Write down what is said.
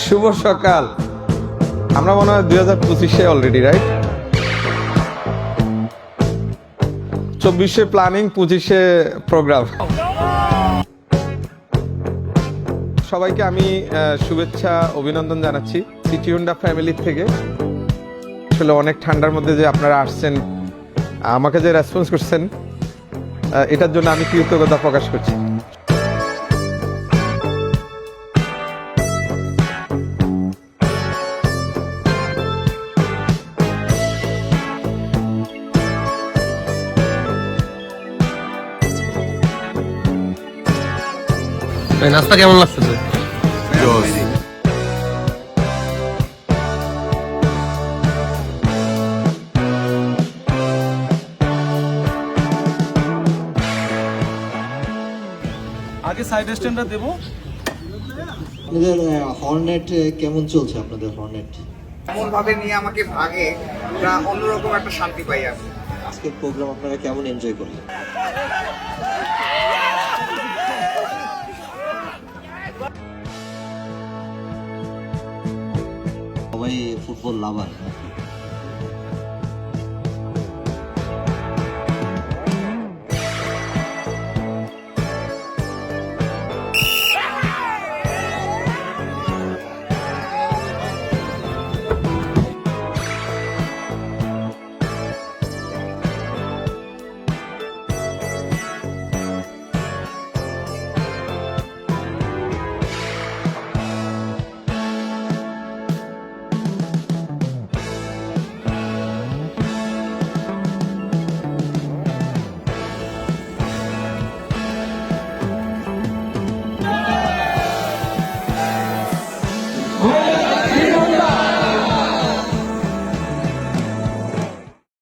শুভ সকাল। আমরা মনে হয় 2025-এ অলরেডি, রাইট? 24-এ প্ল্যানিং, 25-এ প্রোগ্রাম। সবাইকে আমি শুভেচ্ছা, অভিনন্দন জানাচ্ছি সিটি হোন্ডা ফ্যামিলি থেকে। আসলে অনেক ঠান্ডার মধ্যে যে আপনারা আসছেন, আমাকে যে রেসপন্স করছেন, এটার জন্য আমি কৃতজ্ঞতা প্রকাশ করছি। নাস্তা কেমন লাগতেছে? আগে সাইড স্ট্যান্ডটা দেবো। আপনাদের হর্নেট কেমন চলছে? আপনাদের হর্নেট এমন ভাবে নিয়ে আমাকে ভাগে, আমরা অন্যরকম একটা শান্তি পাই আমি। আজকের প্রোগ্রাম আপনারা কেমন এনজয় করলেন? সবাই ফুটবল লাভার।